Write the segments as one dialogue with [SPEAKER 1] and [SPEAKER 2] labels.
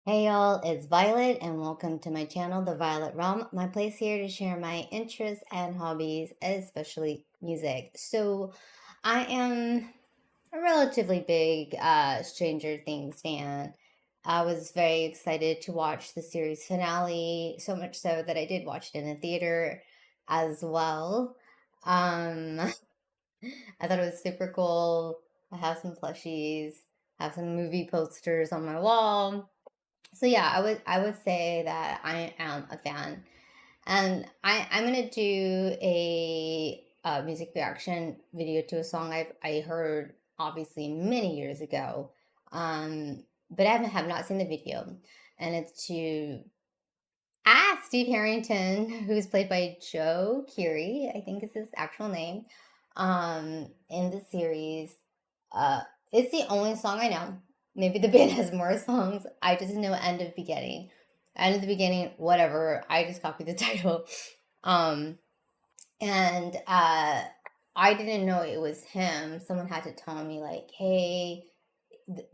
[SPEAKER 1] Hey y'all, it's Violet and welcome to my channel, The Violet Realm, my place here to share my interests and hobbies, especially music. So I am a relatively big Stranger Things fan. I was very excited to watch the series finale, so much so that I did watch it in the theater as well. Um, I thought it was super cool. I have some plushies, have some movie posters on my wall. So yeah, I would say that I am a fan, and I'm gonna do a music reaction video to a song I heard obviously many years ago, but have not seen the video, and it's to Steve Harrington, who's played by Joe Keery, I think is his actual name, in the series. Uh, it's the only song I know. Maybe the band has more songs. I just know End of Beginning. End of the Beginning, whatever. I just copied the title. Um, and I didn't know it was him. Someone had to tell me, like, hey,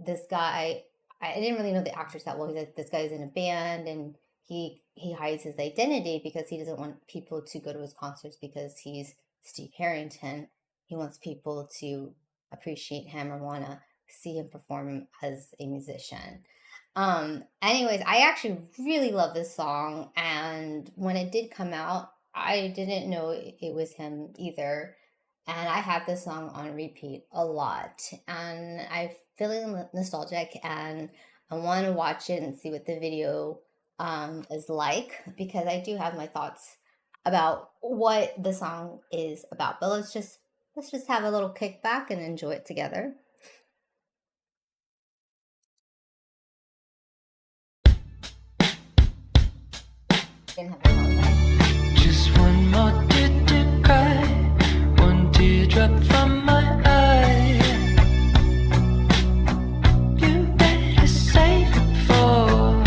[SPEAKER 1] this guy, I didn't really know the actors that well. He's like, this guy's in a band, and he hides his identity because he doesn't want people to go to his concerts because he's Steve Harrington. He wants people to appreciate him or want to see him perform as a musician. Anyways, I actually really love this song, and when it did come out, I didn't know it was him either. And I have this song on repeat a lot, and I'm feeling nostalgic, and I want to watch it and see what the video is like because I do have my thoughts about what the song is about. But let's just have a little kickback and enjoy it together. Didn't have the sound right.
[SPEAKER 2] Just one more tear to cry, one teardrop from my eye. You better save it for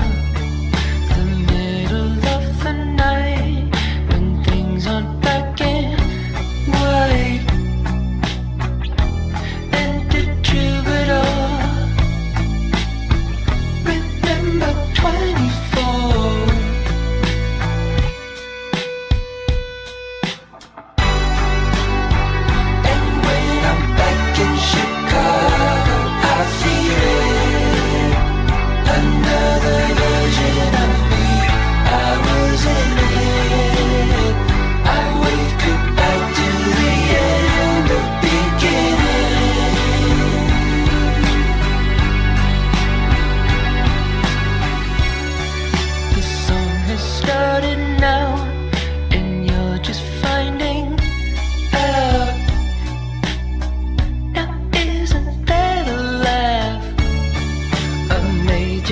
[SPEAKER 2] the middle of the night when things aren't black and white. And the troubadour, remember 24.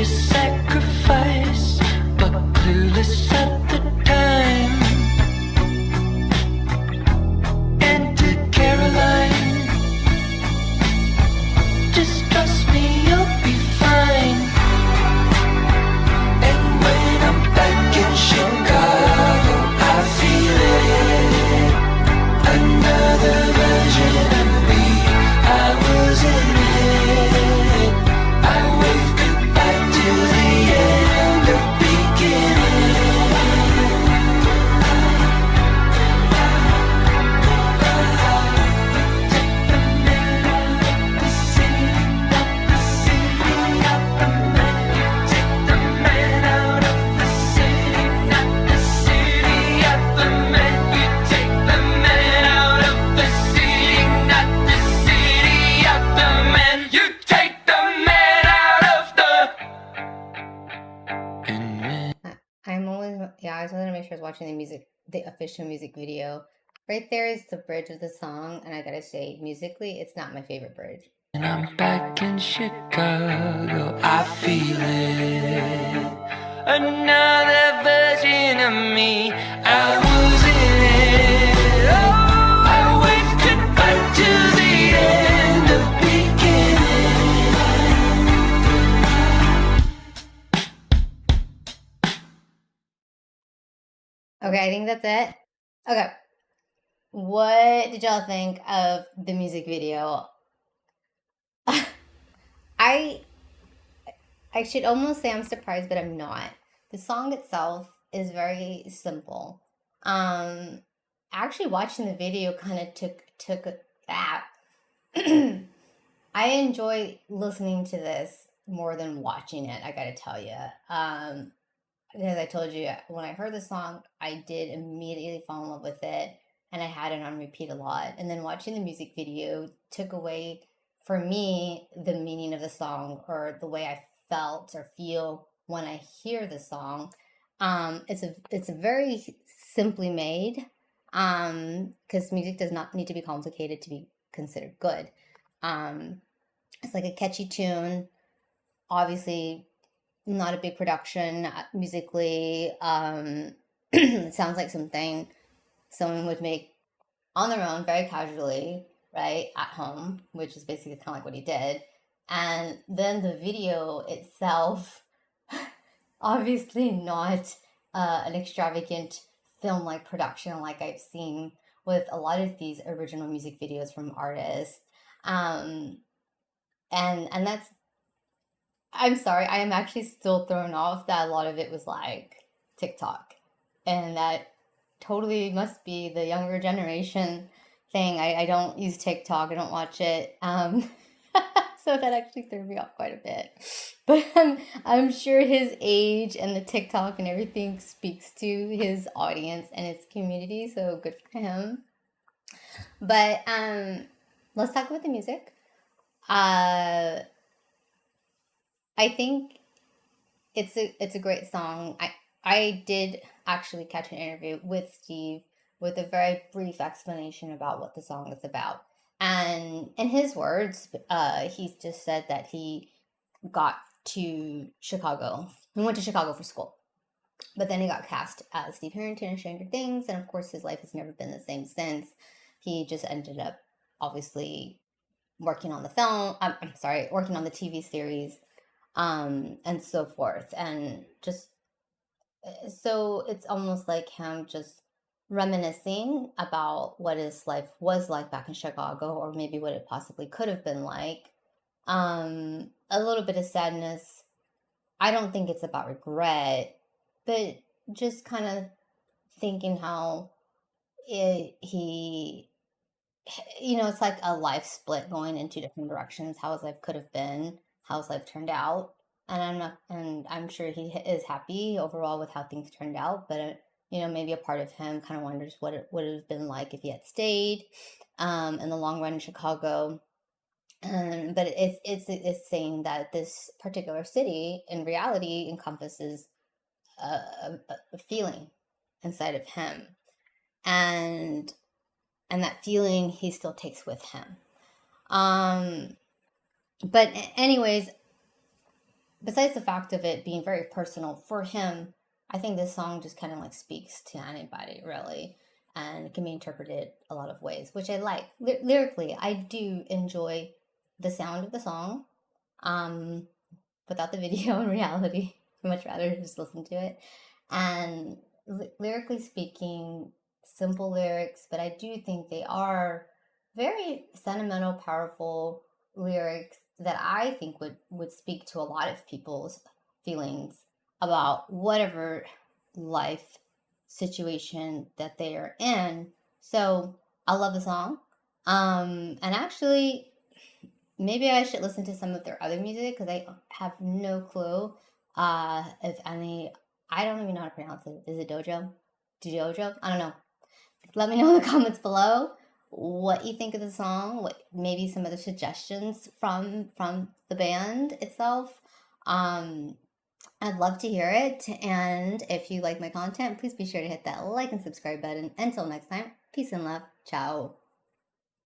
[SPEAKER 2] Sacrifice, but clueless at the time. And to Caroline, just trust me, you'll be fine. And when I'm back in Chicago, I feel it. Another version of me, I was in it. I wave goodbye to the end of beginning. Take the man out of the city, not the city out the man. You take the man out of the city, not the city out the man. You take the man out of the.
[SPEAKER 1] I'm always, yeah, I just wanted to make sure I was watching the music, the official music video. Right there is the bridge of the song, and I gotta say, musically, it's not my favorite bridge.
[SPEAKER 2] And I'm back in Chicago, I feel it. Another version of me, I was in it. Oh, I wave goodbye to the end of beginning.
[SPEAKER 1] Okay, I think that's it. Okay. What did y'all think of the music video? I I should almost say I'm surprised, but I'm not. The song itself is very simple. Actually, watching the video kind of took a that. I enjoy listening to this more than watching it. I gotta tell you. As I told you, when I heard the song, I did immediately fall in love with it, and I had it on repeat a lot. And then watching the music video took away, for me, the meaning of the song or the way I felt or feel when I hear the song. It's a very simply made, because music does not need to be complicated to be considered good. Um, it's like a catchy tune, obviously not a big production musically. It sounds like something someone would make on their own, very casually, right, at home, which is basically kind of like what he did. And then the video itself, obviously not an extravagant film like production like I've seen with a lot of these original music videos from artists. Um, and that's, I'm sorry, I am actually still thrown off that a lot of it was like TikTok. And that totally must be the younger generation thing. I don't use TikTok, I don't watch it. So that actually threw me off quite a bit. But I'm sure his age and the TikTok and everything speaks to his audience and his community, so good for him. But let's talk about the music. Uh, I think it's a great song. I did actually catch an interview with Steve with a very brief explanation about what the song is about. And in his words, he just said that he got to Chicago. He went to Chicago for school, but then he got cast as Steve Harrington in Stranger Things, and of course, his life has never been the same since. He just ended up, obviously, working on the film. I'm sorry, working on the TV series, and so forth. And just so it's almost like him just reminiscing about what his life was like back in Chicago, or maybe what it possibly could have been like. A little bit of sadness. I don't think it's about regret, but just kind of thinking how he it's like a life split going in two different directions. How his life could have been, how his life turned out, and I'm sure he is happy overall with how things turned out. But maybe a part of him kind of wonders what it would have been like if he had stayed, in the long run in Chicago. But it's saying that this particular city in reality encompasses a feeling inside of him, and that feeling he still takes with him. Um, but anyways, besides the fact of it being very personal for him, I think this song just kind of like speaks to anybody really, and it can be interpreted a lot of ways, which I like. Lyrically, I do enjoy the sound of the song. Um, Without the video in reality, I'd much rather just listen to it. And lyrically speaking, simple lyrics, but I do think they are very sentimental, powerful lyrics that I think would speak to a lot of people's feelings about whatever life situation that they are in. So I love the song. And actually, maybe I should listen to some of their other music because I have no clue if any. I don't even know how to pronounce it. Is it Dojo? Dojo? I don't know. Let me know in the comments below what you think of the song. What maybe some other suggestions from the band itself. Um, I'd love to hear it. And if you like my content, please be sure to hit that like and subscribe button. Until next time, peace and love. Ciao.